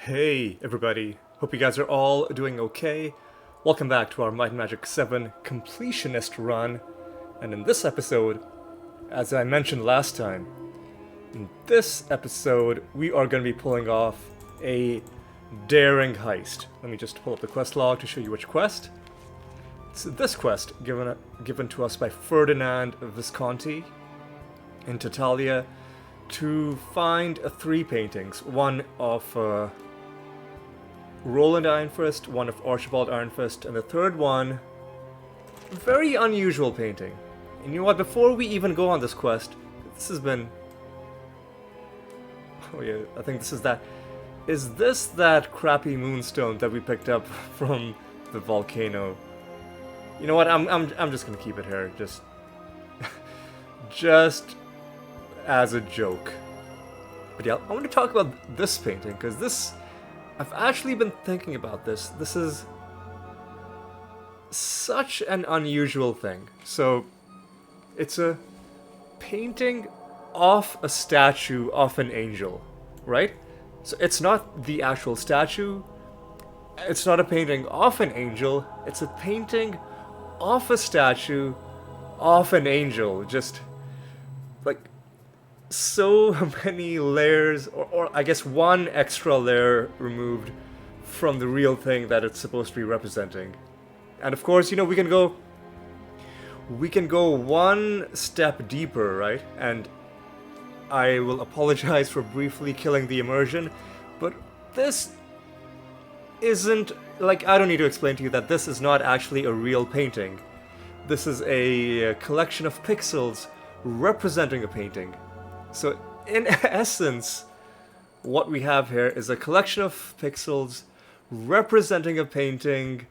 Hey everybody, hope you guys are all doing okay. Welcome back to our Might and Magic VII completionist run. And in this episode, as I mentioned last time, in this episode we are going to be pulling off a daring heist. Let me just pull up the quest log to show you which quest. It's this quest given to us by Ferdinand Visconti in Tatalia to find three paintings. One of Roland Ironfist, one of Archibald Ironfist, and the third one, a very unusual painting. And you know what, before we even go on this quest, this has been... Oh yeah, I think this is that... Is this that crappy moonstone that we picked up from the volcano? You know what, I'm just gonna keep it here, just as a joke. But yeah, I want to talk about this painting, because this... I've actually been thinking about this. This is such an unusual thing. So, it's a painting of a statue of an angel, right? So it's not the actual statue. It's not a painting of an angel. It's a painting of a statue of an angel. Just, like, so many layers, or I guess one extra layer removed from the real thing that it's supposed to be representing. And of course, you know, we can go one step deeper, right? And I will apologize for briefly killing the immersion, but this isn't, like, I don't need to explain to you that this is not actually a real painting. This is a collection of pixels representing a painting. So, in essence, what we have here is a collection of pixels representing a painting,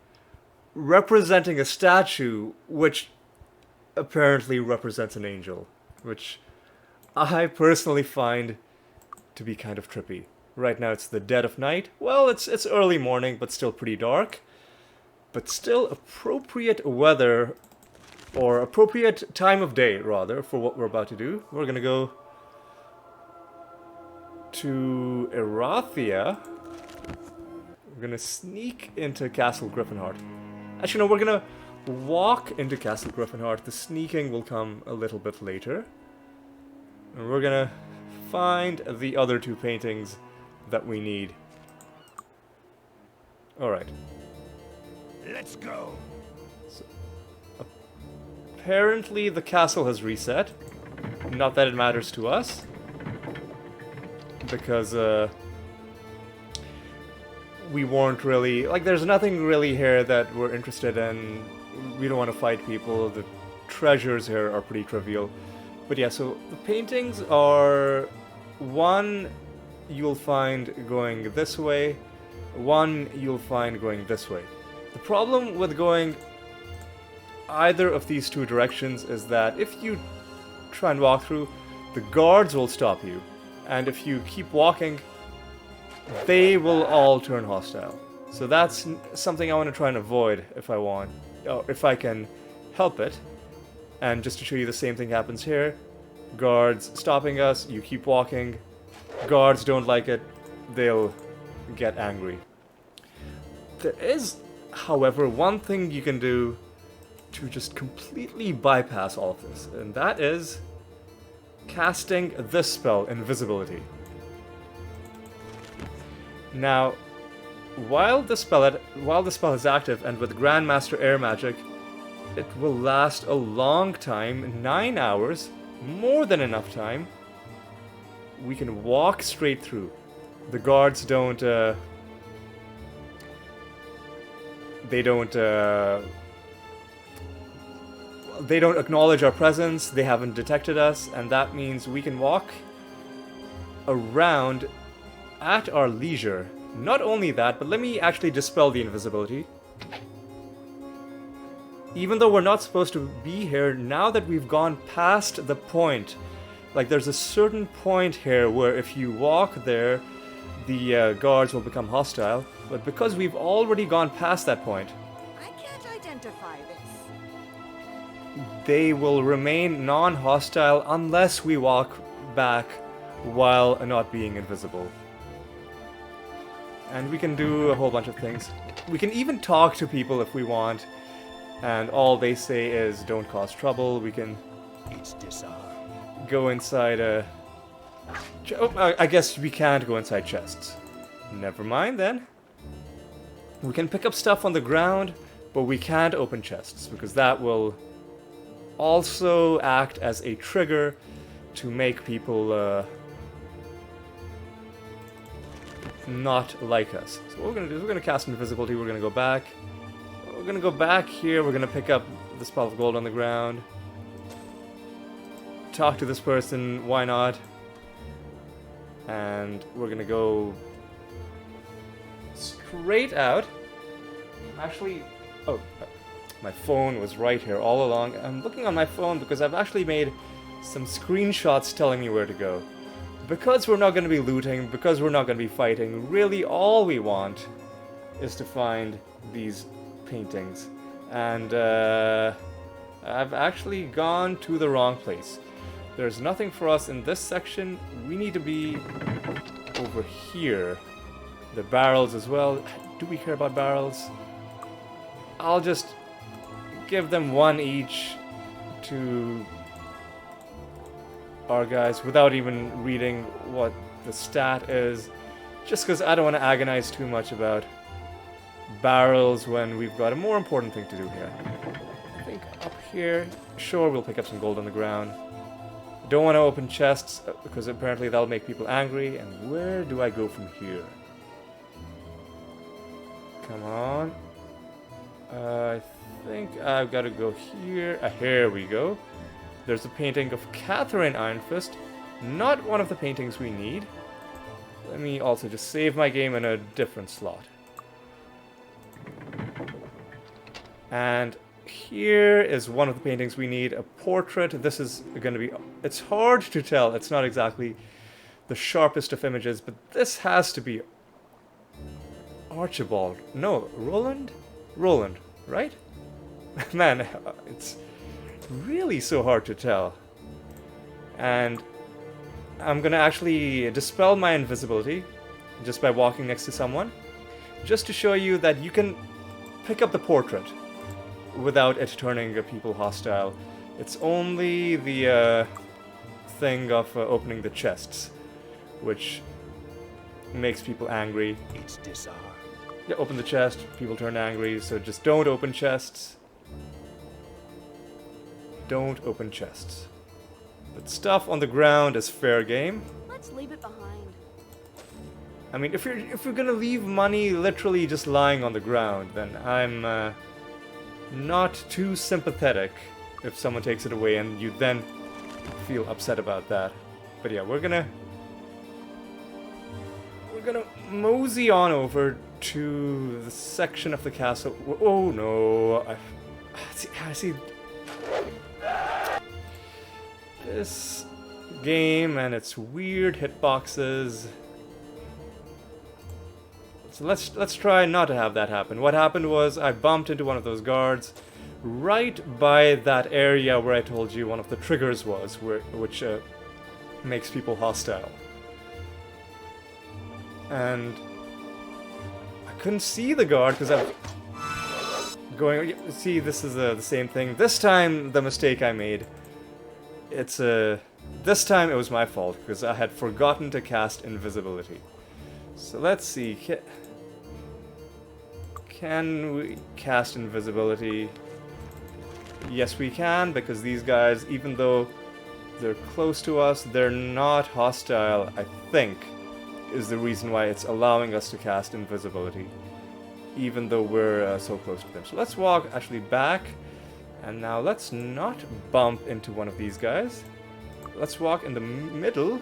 representing a statue, which apparently represents an angel, which I personally find to be kind of trippy. Right now it's the dead of night. Well, it's early morning, but still pretty dark. But still appropriate weather, or appropriate time of day, rather, for what we're about to do. We're gonna go to Erathia. We're gonna sneak into Castle Griffinheart. Actually, no, we're gonna walk into Castle Griffinheart. The sneaking will come a little bit later. And we're gonna find the other two paintings that we need. Alright. Let's go. So, apparently the castle has reset. Not that it matters to us. Because, we weren't really... Like, there's nothing really here that we're interested in. We don't want to fight people. The treasures here are pretty trivial. But yeah, so the paintings are... One you'll find going this way. One you'll find going this way. The problem with going either of these two directions is that if you try and walk through, the guards will stop you. And if you keep walking, they will all turn hostile. So that's something I want to try and avoid if I want, or if I can help it. And just to show you, the same thing happens here. Guards stopping us, you keep walking. Guards don't like it, they'll get angry. There is, however, one thing you can do to just completely bypass all of this, and that is casting this spell, Invisibility. Now, while the spell is active and with Grandmaster Air Magic, it will last a long time, 9 hours, more than enough time. We can walk straight through. The guards don't acknowledge our presence, they haven't detected us, and that means we can walk around at our leisure. Not only that, but let me actually dispel the invisibility. Even though we're not supposed to be here, now that we've gone past the point, like there's a certain point here where if you walk there, the guards will become hostile, but because we've already gone past that point, I can't identify this. they will remain non-hostile unless we walk back while not being invisible. And we can do a whole bunch of things. We can even talk to people if we want. And all they say is, don't cause trouble. We can It's disarmed. go inside a... Oh, I guess we can't go inside chests. Never mind then. We can pick up stuff on the ground, but we can't open chests, because that will also act as a trigger to make people not like us. So what we're going to do is we're going to cast invisibility, we're going to go back. We're going to go back here, we're going to pick up this pile of gold on the ground. Talk to this person, why not? And we're going to go straight out. Actually, oh, my phone was right here all along. I'm looking on my phone because I've actually made some screenshots telling me where to go. Because we're not going to be looting, because we're not going to be fighting, really all we want is to find these paintings. And I've actually gone to the wrong place. There's nothing for us in this section. We need to be over here. The barrels as well. Do we care about barrels? I'll just give them one each to our guys without even reading what the stat is. Just because I don't want to agonize too much about barrels when we've got a more important thing to do here. I think up here, sure, we'll pick up some gold on the ground. Don't want to open chests because apparently that'll make people angry. And where do I go from here? Come on. I think I've got to go here. Here we go. There's a painting of Catherine Ironfist. Not one of the paintings we need. Let me also just save my game in a different slot. And here is one of the paintings we need. A portrait. This is going to be... It's hard to tell. It's not exactly the sharpest of images, but this has to be... Archibald. No, Roland? Roland, right? Man, it's really so hard to tell. And I'm gonna actually dispel my invisibility just by walking next to someone, just to show you that you can pick up the portrait without it turning people hostile. It's only the thing of opening the chests, which makes people angry. It's disarmed. Yeah, open the chest, people turn angry, so just don't open chests. Don't open chests. But stuff on the ground is fair game. Let's leave it behind. I mean, if you're gonna leave money literally just lying on the ground, then I'm not too sympathetic if someone takes it away and you then feel upset about that. But yeah, we're gonna mosey on over to the section of the castle. Oh no! I see. This game and its weird hitboxes. So let's try not to have that happen. What happened was I bumped into one of those guards right by that area where I told you one of the triggers was, which makes people hostile. And I couldn't see the guard because I'm going... See, this is the same thing. This time, the mistake I made, this time it was my fault because I had forgotten to cast invisibility. So let's see. Can we cast invisibility? Yes, we can, because these guys, even though they're close to us, they're not hostile, I think, is the reason why it's allowing us to cast invisibility, even though we're so close to them. So let's walk actually back, and now let's not bump into one of these guys. Let's walk in the middle.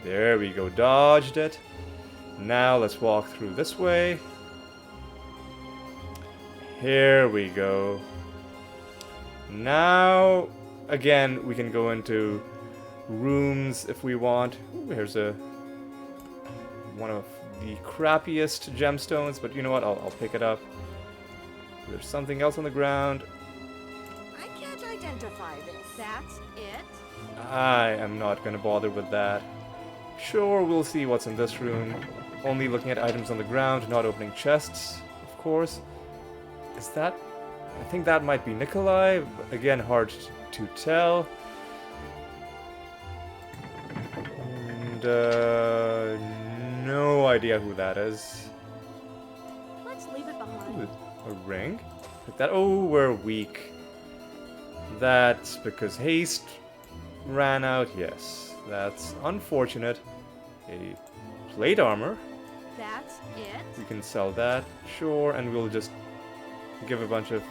There we go, dodged it. Now let's walk through this way. Here we go. Now, again, we can go into rooms if we want. Ooh, here's one of the crappiest gemstones, but you know what? I'll pick it up. There's something else on the ground. I can't identify this. That's it? I am not going to bother with that. Sure, we'll see what's in this room. only looking at items on the ground, not opening chests, of course. Is that... I think that might be Nikolai. But again, hard to tell. And, no idea who that is. Let's leave it behind. Ooh, a ring? Like that. Oh, we're weak. That's because haste ran out. Yes, that's unfortunate. A plate armor. That's it? We can sell that, sure, and we'll just give a bunch of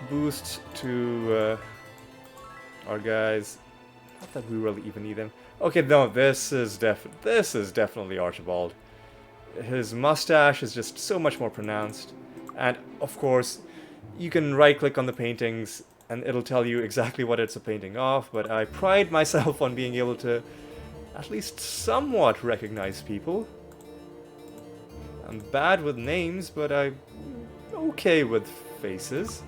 boosts to our guys. Not that we really even need them. Okay, no, this is definitely Archibald. His mustache is just so much more pronounced, and of course, you can right-click on the paintings, and it'll tell you exactly what it's a painting of. But I pride myself on being able to at least somewhat recognize people. I'm bad with names, but I'm okay with faces.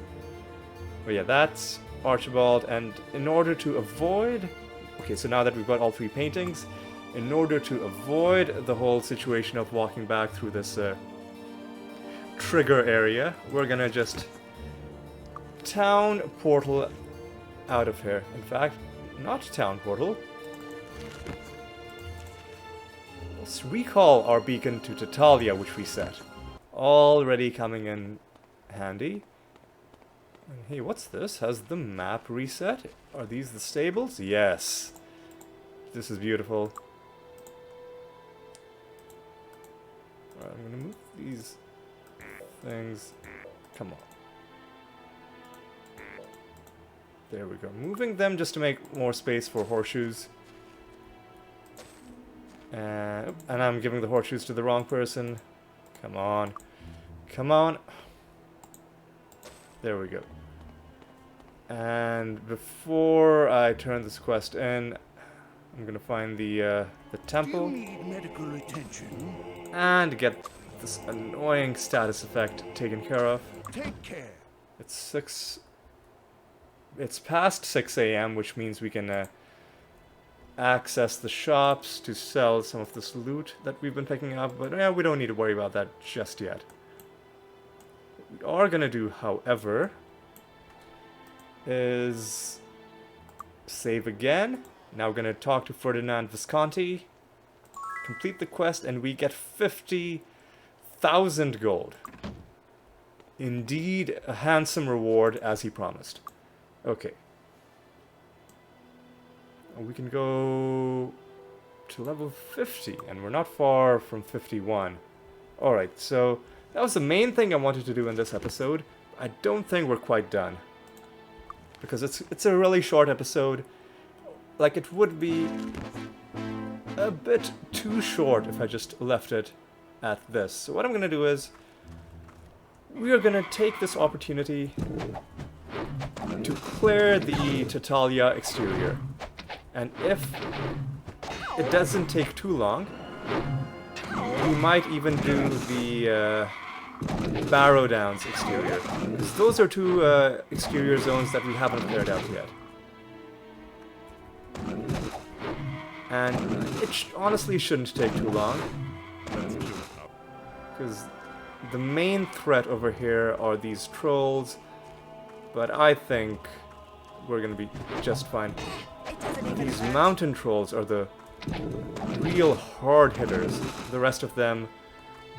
But yeah, that's Archibald, and in order to avoid... Okay, so now that we've got all three paintings, in order to avoid the whole situation of walking back through this trigger area, we're gonna just town portal out of here. In fact, not town portal. Let's recall our beacon to Tatalia, which we set. Already coming in handy. And hey, what's this? Has the map reset? Are these the stables? Yes. This is beautiful. Alright, I'm gonna move these things. Come on. There we go. Moving them just to make more space for horseshoes. And I'm giving the horseshoes to the wrong person. Come on. Come on. There we go. And before I turn this quest in, I'm gonna find the temple. Do you need medical attention? And get this annoying status effect taken care of. Take care. It's past 6 a.m., which means we can access the shops to sell some of this loot that we've been picking up, but yeah, we don't need to worry about that just yet. What we are gonna do, however, is save again. Now we're gonna talk to Ferdinand Visconti, complete the quest, and we get 50,000 gold. Indeed, a handsome reward, as he promised. Okay. We can go to level 50, and we're not far from 51. Alright, so that was the main thing I wanted to do in this episode. I don't think we're quite done. Because it's a really short episode. Like, it would be a bit too short if I just left it at this. So what I'm gonna do is, we are gonna take this opportunity to clear the Tatalia exterior. And if it doesn't take too long, we might even do the Barrow Downs exterior. Because those are two exterior zones that we haven't cleared out yet. And it honestly shouldn't take too long. Because the main threat over here are these trolls. But I think we're gonna be just fine. These mountain trolls are the real hard hitters. The rest of them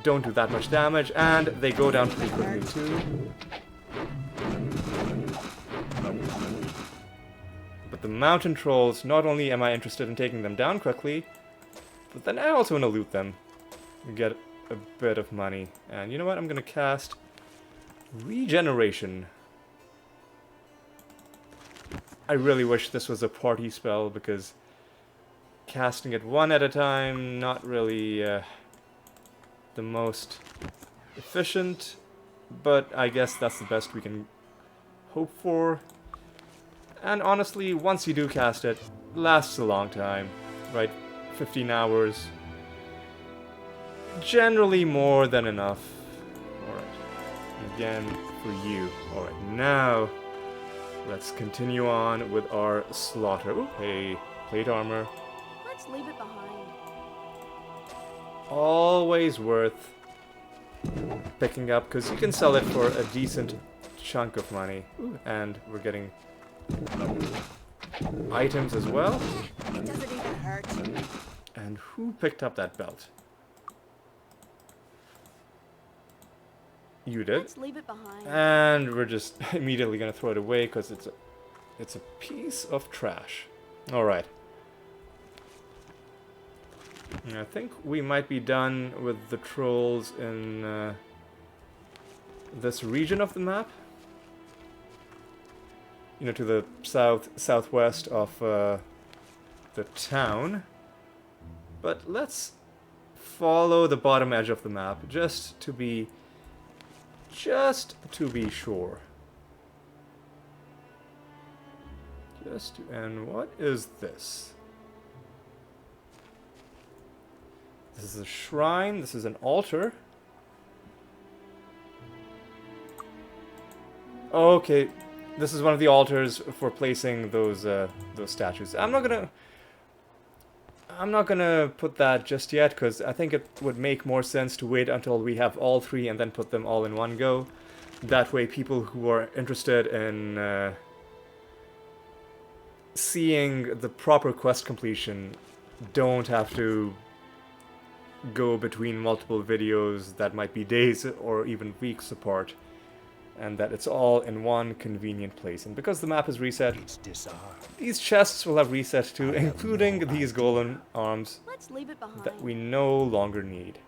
don't do that much damage, and they go down pretty quickly too. But the mountain trolls, not only am I interested in taking them down quickly, but then I also want to loot them and get a bit of money. And you know what? I'm gonna cast Regeneration. I really wish this was a party spell, because casting it one at a time, not really the most efficient, but I guess that's the best we can hope for. And honestly, once you do cast it, it lasts a long time, right? 15 hours. Generally more than enough. Alright. Again, for you. Alright, now let's continue on with our slaughter. Ooh, hey, plate armor. Let's leave it behind. always worth picking up because you can sell it for a decent chunk of money. Ooh, and we're getting items as well. It doesn't even hurt. And who picked up that belt? You did. Let's leave it behind. And we're just immediately gonna throw it away because it's a piece of trash. All right. I think we might be done with the trolls in this region of the map. You know, to the southwest of the town. But let's follow the bottom edge of the map just to be sure. And what is this? This is a shrine. This is an altar. Okay, this is one of the altars for placing those statues. I'm not gonna put that just yet because I think it would make more sense to wait until we have all three and then put them all in one go. That way, people who are interested in seeing the proper quest completion don't have to go between multiple videos that might be days or even weeks apart, and that it's all in one convenient place. And because the map is reset, It's disarmed. these chests will have reset too, including these golem arms Let's leave it behind. that we no longer need.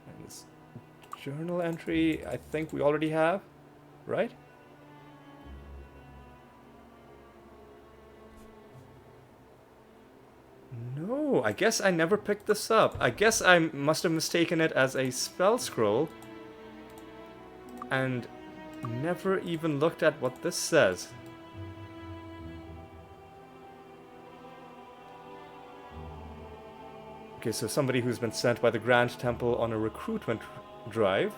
And this journal entry, I think we already have, right? No, I guess I never picked this up. I guess I must have mistaken it as a spell scroll and never even looked at what this says. Okay, so somebody who's been sent by the Grand Temple on a recruitment drive.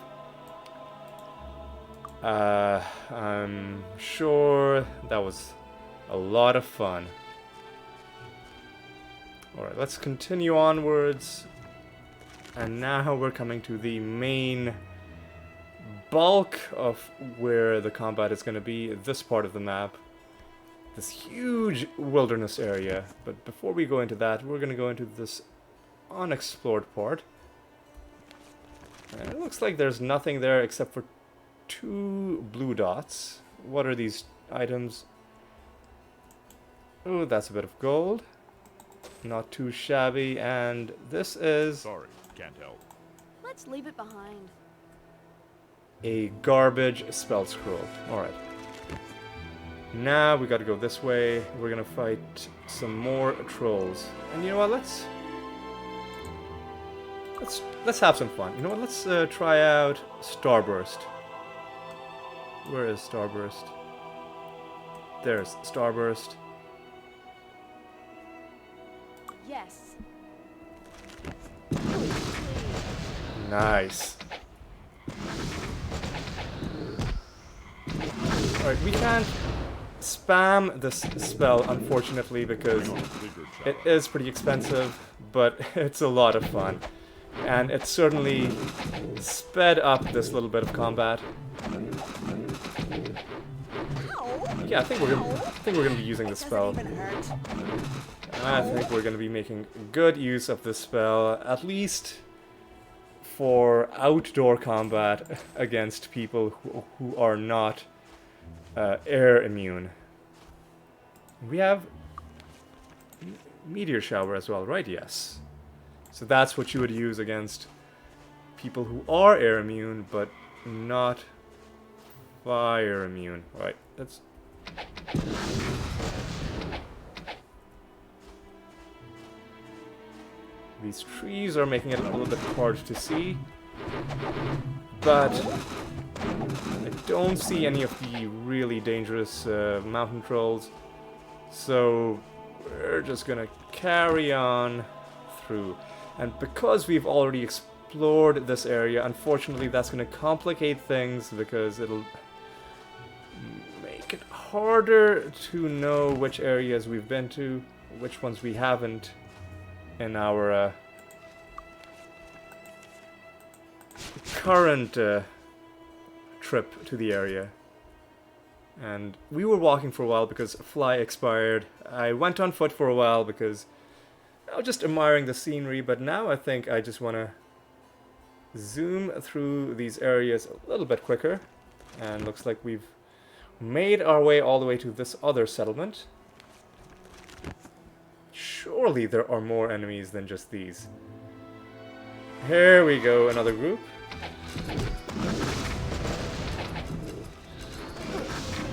I'm sure that was a lot of fun. Alright, let's continue onwards. And now we're coming to the main bulk of where the combat is going to be, this part of the map. This huge wilderness area. But before we go into that, we're going to go into this unexplored part. And it looks like there's nothing there except for 2 blue dots. What are these items? Oh, that's a bit of gold. Not too shabby, and this is Sorry, can't help. Let's leave it behind. a garbage spell scroll. Alright. Now we gotta go this way. We're gonna fight some more trolls. And you know what, let's have some fun. You know what, let's try out Starburst. Where is Starburst? There's Starburst. Yes. Nice. Alright, we can't spam this spell, unfortunately, because it is pretty expensive, but it's a lot of fun. And it certainly sped up this little bit of combat. Yeah, I think we're gonna be using the spell. Doesn't even hurt. I think we're going to be making good use of this spell, at least for outdoor combat against people who are not air immune. We have Meteor Shower as well, right? Yes. So that's what you would use against people who are air immune, but not fire immune. Right, that's... These trees are making it a little bit hard to see, but I don't see any of the really dangerous mountain trolls, so we're just gonna carry on through. And because we've already explored this area, unfortunately that's gonna complicate things because it'll make it harder to know which areas we've been to, which ones we haven't in our current trip to the area. And we were walking for a while because Fly expired. I went on foot for a while because I was just admiring the scenery, but now I think I just want to zoom through these areas a little bit quicker. And looks like we've made our way all the way to this other settlement. Surely there are more enemies than just these. Here we go, another group.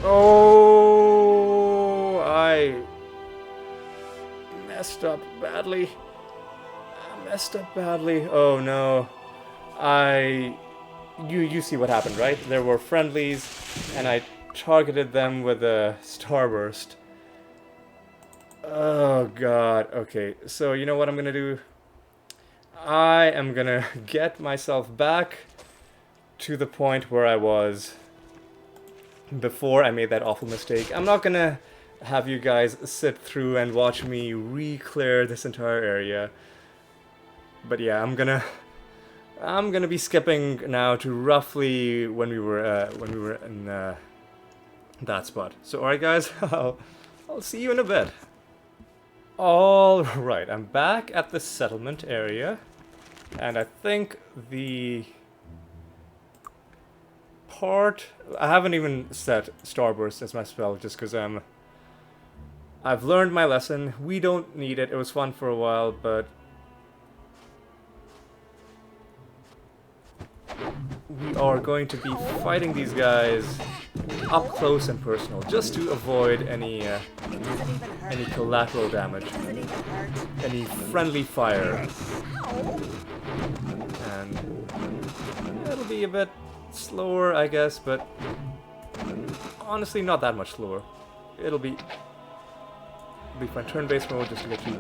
Oh, I messed up badly. Oh no. You see what happened, right? There were friendlies, and I targeted them with a starburst. Oh god. Okay, so you know what I'm gonna do? I am gonna get myself back to the point where I was before I made that awful mistake. I'm not gonna have you guys sit through and watch me re-clear this entire area. But yeah, I'm gonna be skipping now to roughly when we were in that spot. So alright guys, I'll see you in a bit. Alright, I'm back at the settlement area, and I think the part... I haven't even set Starburst as my spell just because I've learned my lesson. We don't need it. It was fun for a while, but we are going to be fighting these guys up close and personal, just to avoid any collateral damage, any friendly fire, and it'll be a bit slower, I guess, but honestly, not that much slower. It'll be my turn-based mode just to get you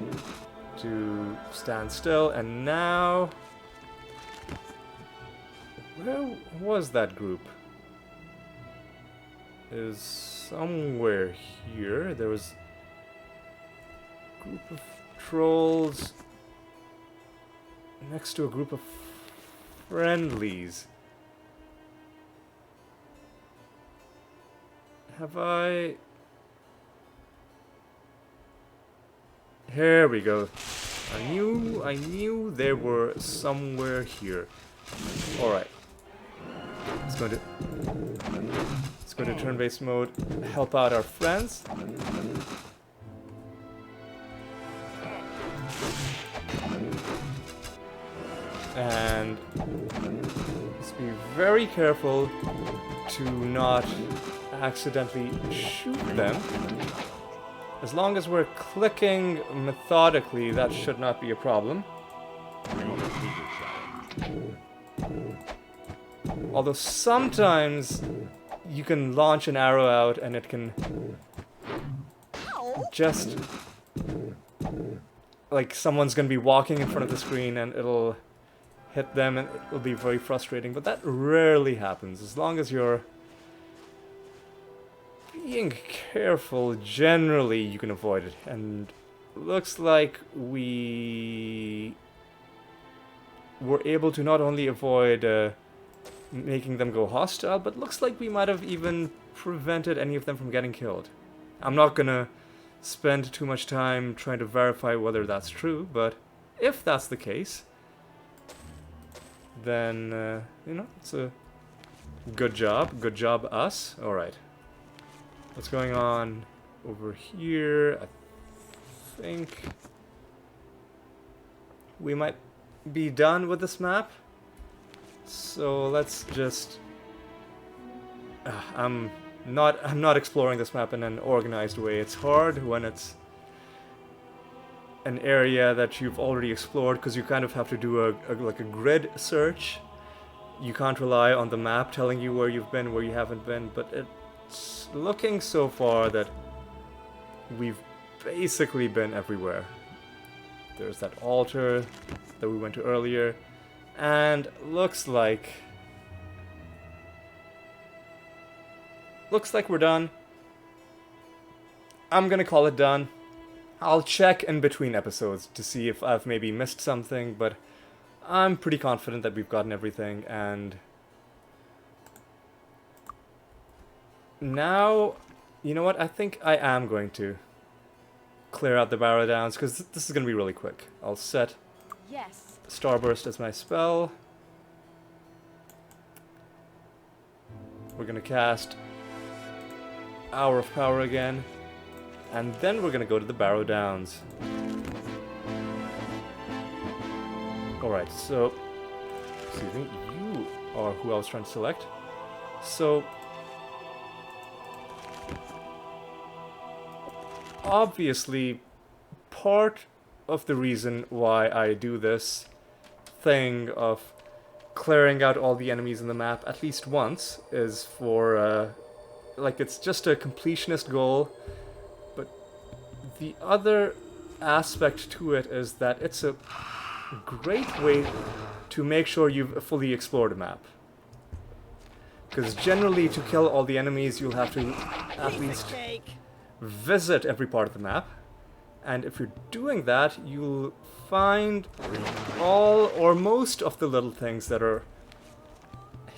to stand still, and now... Where was that group? It is somewhere here. There was a group of trolls next to a group of friendlies. Have I... Here we go. I knew they were somewhere here. Alright. Let's go to turn-based mode, help out our friends. And let's be very careful to not accidentally shoot them. As long as we're clicking methodically, that should not be a problem. Although sometimes you can launch an arrow out and it can just... like someone's gonna be walking in front of the screen and it'll hit them and it'll be very frustrating, but that rarely happens. As long as you're being careful, generally you can avoid it. And looks like we were able to not only avoid making them go hostile, but looks like we might have even prevented any of them from getting killed. I'm not gonna spend too much time trying to verify whether that's true, but if that's the case, then, you know, it's a good job us. Alright. What's going on over here? I think we might be done with this map. So let's just... I'm not exploring this map in an organized way. It's hard when it's an area that you've already explored, because you kind of have to do like a grid search. You can't rely on the map telling you where you've been, where you haven't been, but it's looking so far that we've basically been everywhere. There's that altar that we went to earlier. And looks like we're done. I'm gonna call it done. I'll check in between episodes to see if I've maybe missed something, but I'm pretty confident that we've gotten everything, and now, you know what? I think I am going to clear out the Barrow Downs, because this is going to be really quick. I'll set Yes. Starburst as my spell. We're going to cast Hour of Power again. And then we're going to go to the Barrow Downs. Alright, so... excuse me, you are who I was trying to select. So... obviously, part of the reason why I do this thing of clearing out all the enemies in the map at least once is for, like, it's just a completionist goal, but the other aspect to it is that it's a great way to make sure you've fully explored a map. Because generally, to kill all the enemies, you'll have to at least visit every part of the map, and if you're doing that, you'll find all or most of the little things that are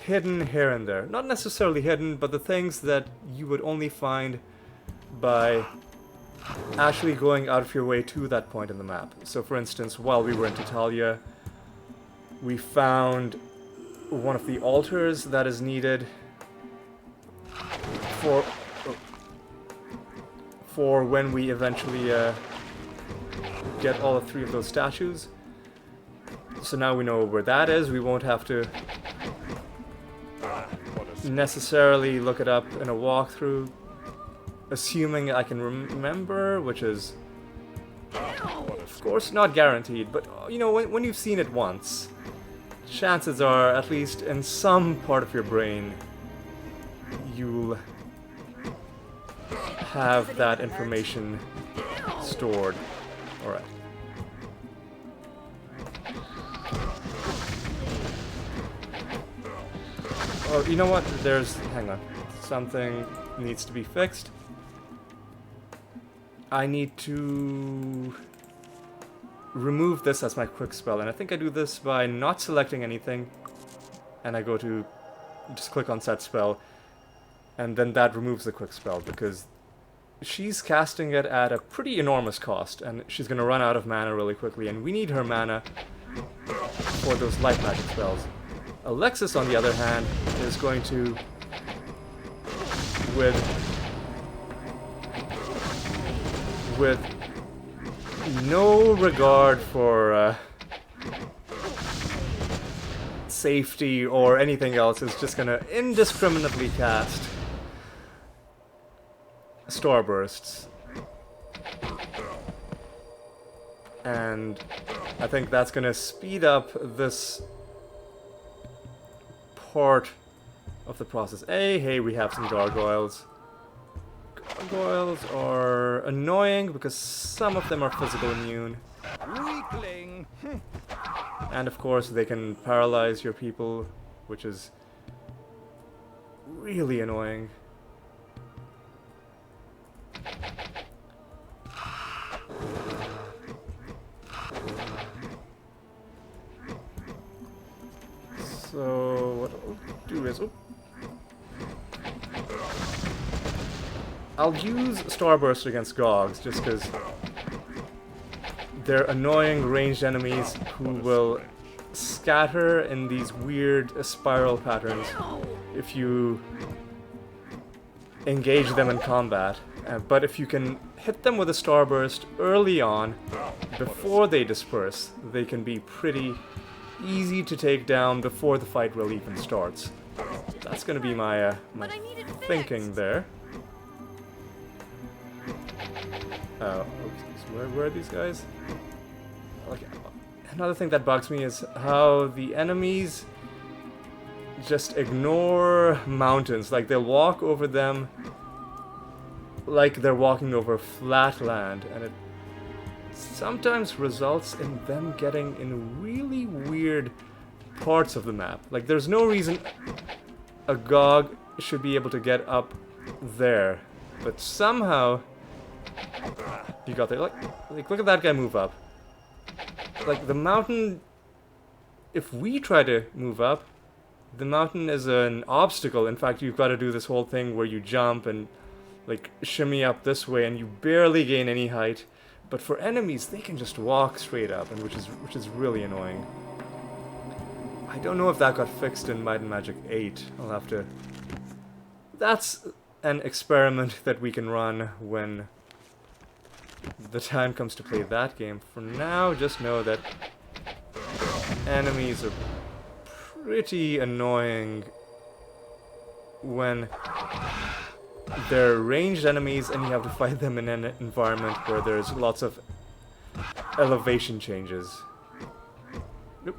hidden here and there. Not necessarily hidden, but the things that you would only find by actually going out of your way to that point in the map. So for instance, while we were in Titalia, we found one of the altars that is needed for when we eventually get all three of those statues. So now we know where that is. We won't have to necessarily look it up in a walkthrough, assuming I can remember, which is, of course, not guaranteed. But, you know, when you've seen it once, chances are, at least in some part of your brain, you'll have that information stored. Alright. Oh, you know what? Hang on. Something needs to be fixed. I need to remove this as my quick spell, and I think I do this by not selecting anything, and I go to just click on set spell, and then that removes the quick spell, because she's casting it at a pretty enormous cost, and she's going to run out of mana really quickly, and we need her mana for those light magic spells. Alexis, on the other hand, is going to, with no regard for safety or anything else, is just going to indiscriminately cast Starbursts. And I think that's going to speed up this part of the process. Hey, we have some gargoyles. Gargoyles are annoying because some of them are physical immune. Weakling. And of course they can paralyze your people, which is really annoying. So what I'll do is, I'll use Starburst against Gogs just because they're annoying ranged enemies who will scatter in these weird spiral patterns if you engage them in combat. But if you can hit them with a Starburst early on, before they disperse, they can be pretty easy to take down before the fight really even starts. That's going to be my thinking there. Oh, where are these guys? Okay. Another thing that bugs me is how the enemies just ignore mountains. Like, they'll walk over them like they're walking over flat land, and it sometimes results in them getting in really weird parts of the map. Like, there's no reason a Gog should be able to get up there, but somehow you got there. Like look at that guy move up. Like, the mountain, if we try to move up, The mountain is an obstacle. In fact, you've got to do this whole thing where you jump and like shimmy up this way, and you barely gain any height. But for enemies, they can just walk straight up, and which is really annoying. I don't know if that got fixed in Might and Magic VIII. I'll have to... That's an experiment that we can run when the time comes to play that game. For now, just know that enemies are pretty annoying when they're ranged enemies and you have to fight them in an environment where there's lots of elevation changes. Nope.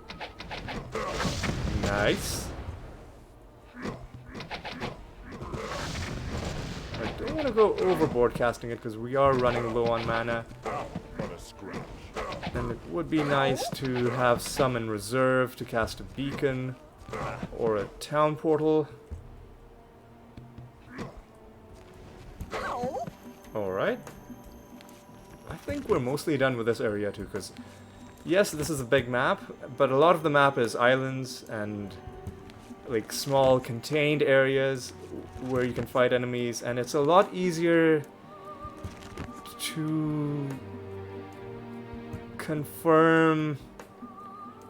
Nice. I don't want to go overboard casting it because we are running low on mana. And it would be nice to have some in reserve to cast a beacon or a town portal. Alright. I think we're mostly done with this area too, because yes, this is a big map, but a lot of the map is islands and like small contained areas where you can fight enemies, and it's a lot easier to confirm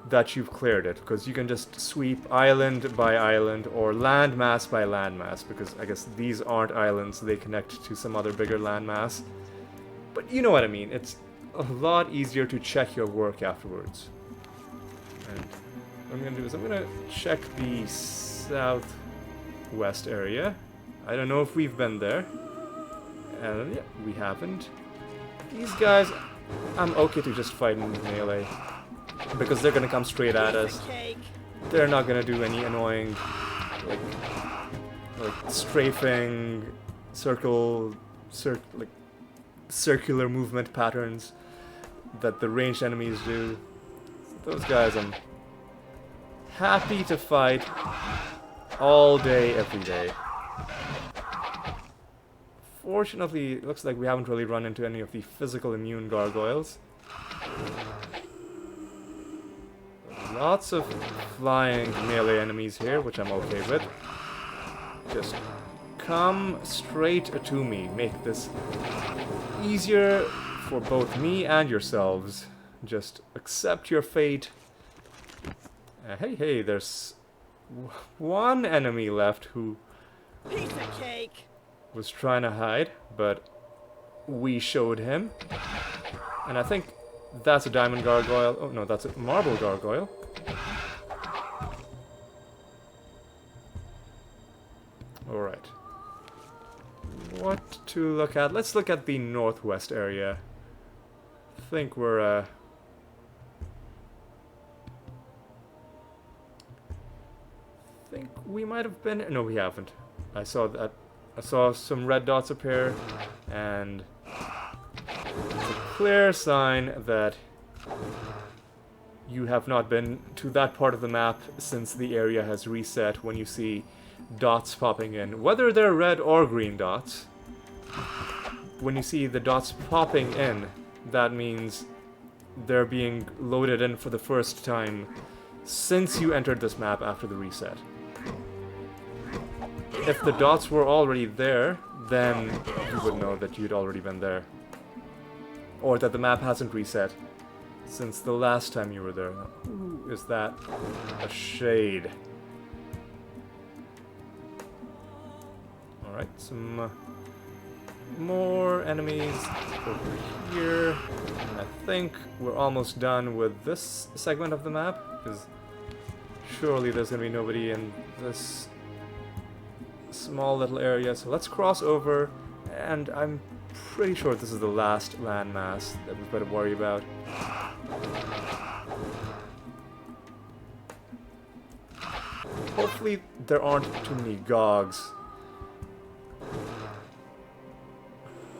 that you've cleared it, because you can just sweep island by island or landmass by landmass, because I guess these aren't islands, they connect to some other bigger landmass. But you know what I mean, it's a lot easier to check your work afterwards. And what I'm going to do is I'm going to check the southwest area. I don't know if we've been there. And yeah, we haven't. These guys, I'm okay to just fight in melee, because they're going to come straight at us. They're not going to do any annoying, like strafing, circular movement patterns that the ranged enemies do. Those guys I'm happy to fight all day, every day. Fortunately, it looks like we haven't really run into any of the physical immune gargoyles. Lots of flying melee enemies here, which I'm okay with. Just come straight to me. Make this easier for both me and yourselves. Just accept your fate. Hey, there's one enemy left who Piece of cake. was trying to hide, but we showed him. And I think that's a diamond gargoyle. Oh no, that's a marble gargoyle. Alright. What to look at? Let's look at the northwest area. I think we're, I think we might have been... No, we haven't. I saw that. I saw some red dots appear, and it's a clear sign that you have not been to that part of the map since the area has reset. When you see dots popping in, whether they're red or green dots, when you see the dots popping in, that means they're being loaded in for the first time since you entered this map after the reset. If the dots were already there, then you would know that you'd already been there. Or that the map hasn't reset since the last time you were there. Ooh, is that a shade? Alright, some more enemies over here. And I think we're almost done with this segment of the map, because surely there's going to be nobody in this small little area. So let's cross over, and I'm pretty sure this is the last landmass that we've got to worry about. Hopefully there aren't too many Gogs.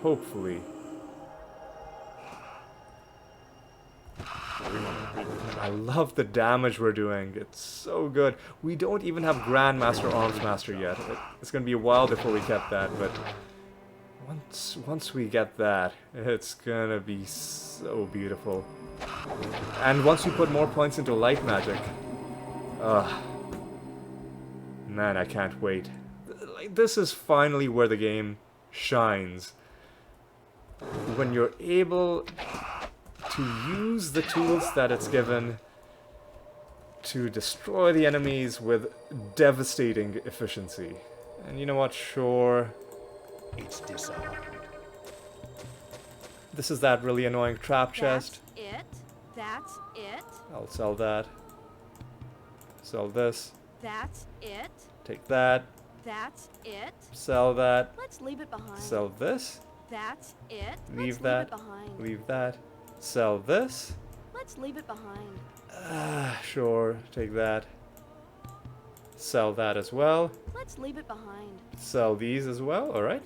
Hopefully. I love the damage we're doing. It's so good. We don't even have Grandmaster Armsmaster yet. It's going to be a while before we get that, but once we get that, it's going to be so beautiful. And once you put more points into light magic, Man, I can't wait. Like, this is finally where the game shines. When you're able to use the tools that it's given to destroy the enemies with devastating efficiency. And you know what? Sure. It's disarmed. This is that really annoying trap chest. That's it. That's it. I'll sell that. Sell this. That's it. Take that. That's it. Sell that. Let's leave it behind. Sell this. That's it. Leave Let's that. Leave it behind. Leave that. Sell this. Let's leave it behind. Sure. Take that. Sell that as well. Let's leave it behind. Sell these as well. Alright.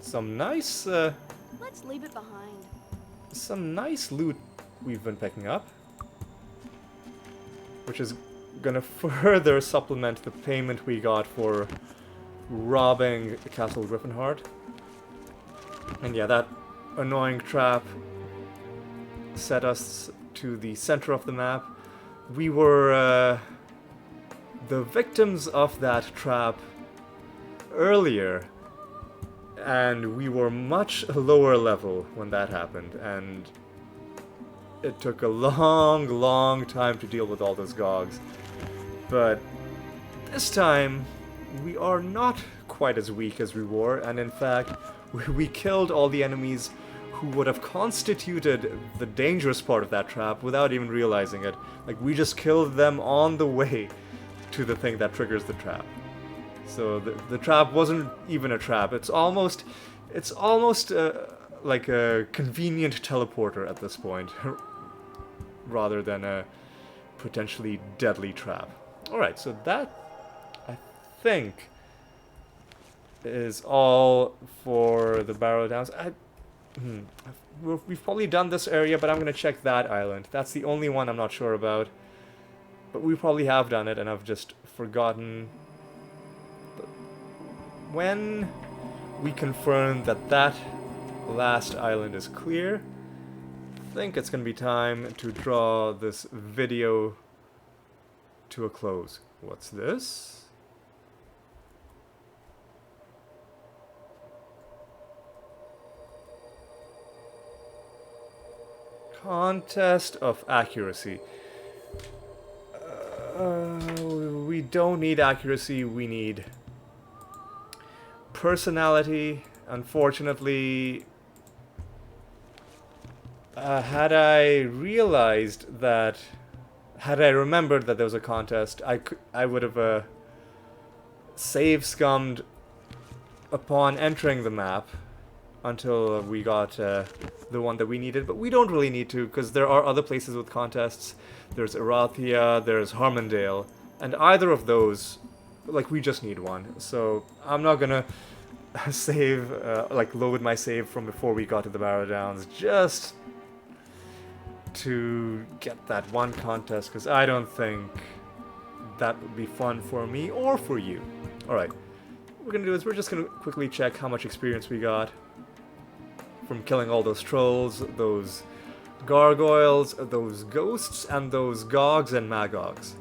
Some nice, Let's leave it behind. some nice loot we've been picking up. Which is gonna further supplement the payment we got for robbing Castle Griffinheart. And yeah, that annoying trap set us to the center of the map. We were the victims of that trap earlier, and we were much lower level when that happened, and it took a long time to deal with all those gogs. But this time, we are not quite as weak as we were, and in fact, we killed all the enemies who would have constituted the dangerous part of that trap without even realizing it. Like, we just killed them on the way to the thing that triggers the trap. So the trap wasn't even a trap. It's almost like a convenient teleporter at this point, rather than a potentially deadly trap. Alright, so that, I think, is all for the Barrow Downs. We've probably done this area, but I'm going to check that island. That's the only one I'm not sure about. But we probably have done it, and I've just forgotten. When we confirm that that last island is clear, I think it's going to be time to draw this video to a close. What's this? Contest of accuracy. We don't need accuracy, we need personality. Unfortunately, had I remembered that there was a contest, I would have save scummed upon entering the map until we got the one that we needed, but we don't really need to, because there are other places with contests. There's Erathia, there's Harmondale, and either of those, like, we just need one. So I'm not gonna save, load my save from before we got to the Barrow Downs, just to get that one contest, because I don't think that would be fun for me or for you. Alright, what we're gonna do is we're just gonna quickly check how much experience we got from killing all those trolls, those gargoyles, those ghosts, and those gogs and magogs.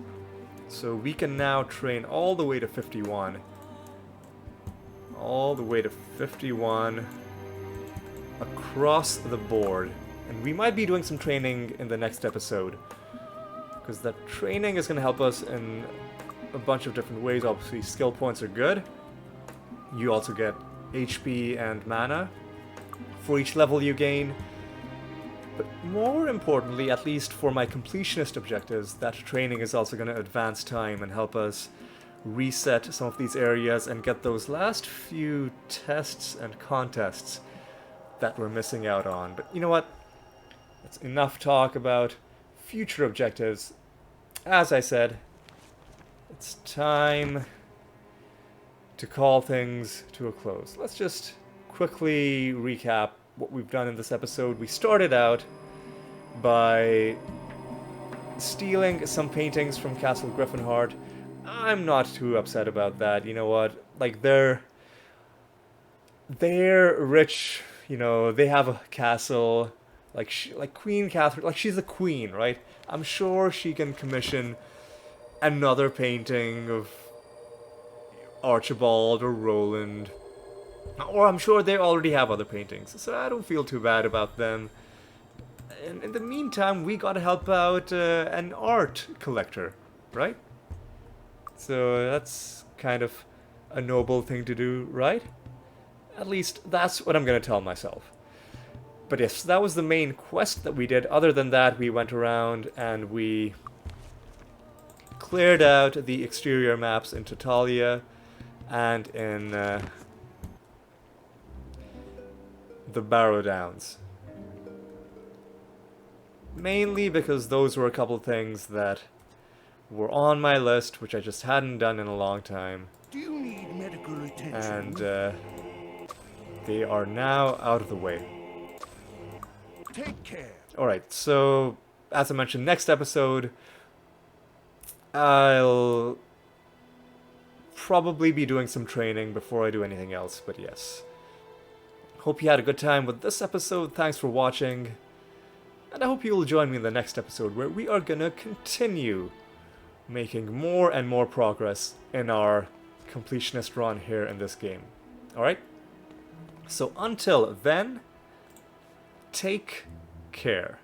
So we can now train all the way to 51. All the way to 51 across the board. And we might be doing some training in the next episode, because that training is going to help us in a bunch of different ways. Obviously, skill points are good. You also get HP and mana for each level you gain. But more importantly, at least for my completionist objectives, that training is also going to advance time and help us reset some of these areas and get those last few tests and contests that we're missing out on. But you know what? That's enough talk about future objectives. As I said, it's time to call things to a close. Let's just quickly recap what we've done in this episode. We started out by stealing some paintings from Castle Griffinheart. I'm not too upset about that. You know what? Like, they're rich, you know, they have a castle, like Queen Catherine, like, she's a queen, right? I'm sure she can commission another painting of Archibald or Roland. Or I'm sure they already have other paintings, so I don't feel too bad about them. And in the meantime, we gotta help out an art collector, right? So that's kind of a noble thing to do, right? At least that's what I'm gonna tell myself. But yes, that was the main quest that we did. Other than that, we went around and we cleared out the exterior maps in Totalia and in the Barrow Downs. Mainly because those were a couple things that were on my list, which I just hadn't done in a long time. Do you need medical attention? And they are now out of the way. Take care. Alright, so as I mentioned, next episode I'll probably be doing some training before I do anything else, but yes. Hope you had a good time with this episode. Thanks for watching. And I hope you will join me in the next episode where we are gonna continue making more and more progress in our completionist run here in this game. Alright? So until then, take care.